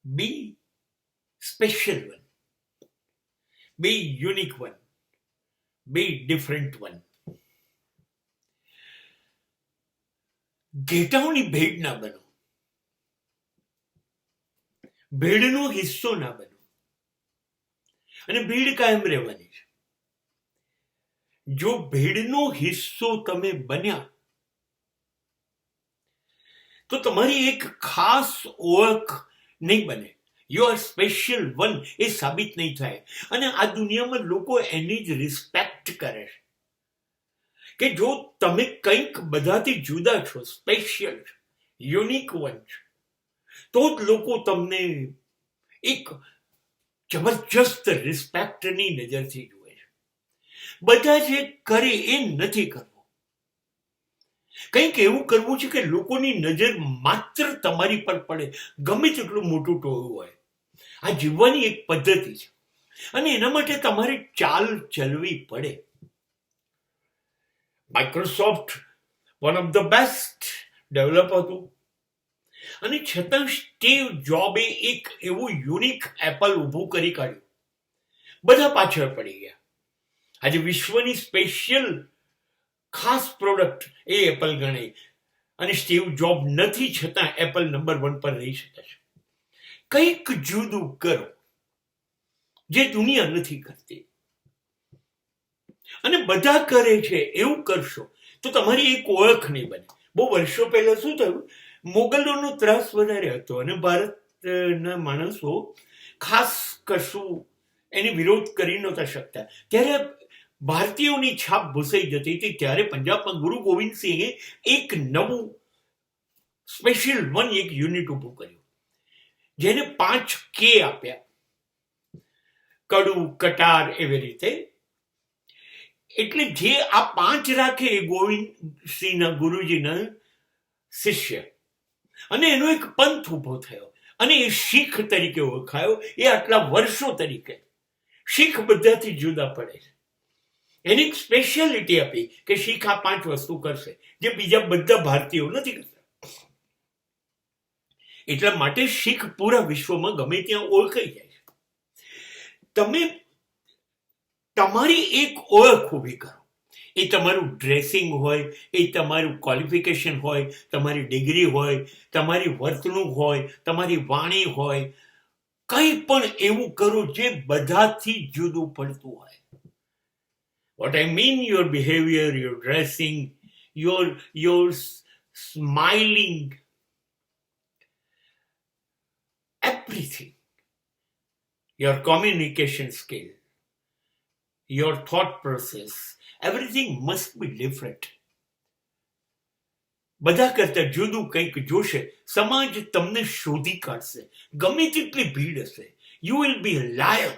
Be special one. Be unique one. Be different one. ઘેટાઓની ભેડ ના બનો. ભેડનો હિસ્સો ના બનો. અને ભીડ કાયમ રહેવાની છે. જો ભીડનો હિસ્સો તમે બન્યા તો તમારી એક ખાસ ઓળખ નહીં બને. યુ આર સ્પેશિયલ વન એ સાબિત નહીં થાય. અને આ દુનિયામાં લોકો એની જ રિસ્પેક્ટ કરે છે કે જો તમે કંઈક બધાથી જુદા છો, સ્પેશિયલ છો, યુનિક વન છો, તો જ લોકો તમને એક જબરજસ્ત રિસ્પેક્ટની નજરથી જુએ છે. બધા જે કરે એ નથી કરવું. કંઈક એવું કરવું છે કે લોકોની નજર માત્ર તમારી પર પડે, ગમે તેટલું મોટું ટોળું હોય. આ જીવવાની એક પદ્ધતિ છે અને એના માટે તમારે ચાલ ચલવી પડે. Microsoft one of the best developer હતું અને છતાં સ્ટીવ જોબે એક એવું યુનિક એપલ ઊભું કરી કાઢ્યું. બધા પાછળ પડી ગયા. આજે વિશ્વની સ્પેશિયલ ખાસ પ્રોડક્ટ એ એપલ ગણાય અને સ્ટીવ જોબ નથી, છતાં એપલ નંબર 1 પર રહી શકે છે. કંઈક જુદું કરો જે દુનિયા નથી કરતી. અને બધા કરે છે એવું કરશો તો તમારી એક ઓળખ નહીં બને. બહુ વર્ષો પહેલા શું થયું, મોગલોનો ત્રાસ વધારે હતો અને ભારતના માણસો ખાસ કશું એની વિરોધ કરી નહોતા શકતા. ત્યારે ભારતીયોની છાપ ભૂસાઈ જતી હતી. ત્યારે પંજાબમાં ગુરુ ગોવિંદસિંહે એક નવું સ્પેશિયલ વન એક યુનિટ ઊભું કર્યું જેને 5K આપ્યા, કડું, કટાર, એવી રીતે. એટલે જે આ 5 રાખે એ ગોવિંદસિંહના ગુરુજીના શિષ્ય, અને એનો એક પંથ ઊભો થયો અને એ શીખ તરીકે ઓળખાયો. એ આટલા વર્ષો તરીકે શીખ બધાથી જુદા પડે છે. એની એક સ્પેશિયાલિટી આપી કે શીખ આ 5 વસ્તુ કરશે જે બીજા બધા ભારતીયો નથી કરતા. એટલા માટે શીખ પૂરા વિશ્વમાં ગમે ત્યાં ઓળખાઈ જાય છે. તમે તમારી એક ઓળખ ઊભી કરો. એ તમારું ડ્રેસિંગ હોય, એ તમારું ક્વોલિફિકેશન હોય, તમારી ડિગ્રી હોય, તમારી વર્તણૂક હોય, તમારી વાણી હોય, કંઈ પણ એવું કરો જે બધાથી જુદું પડતું હોય. What I mean, your behavior, your dressing, your smiling, everything, your communication skill, your thought process, everything must be different. બધા કરતા જુદું કંઈક જોશે. સમાજ તમને શોધી કાઢશે. ગમે તેટલી ભીડ હશે, you will be a liar.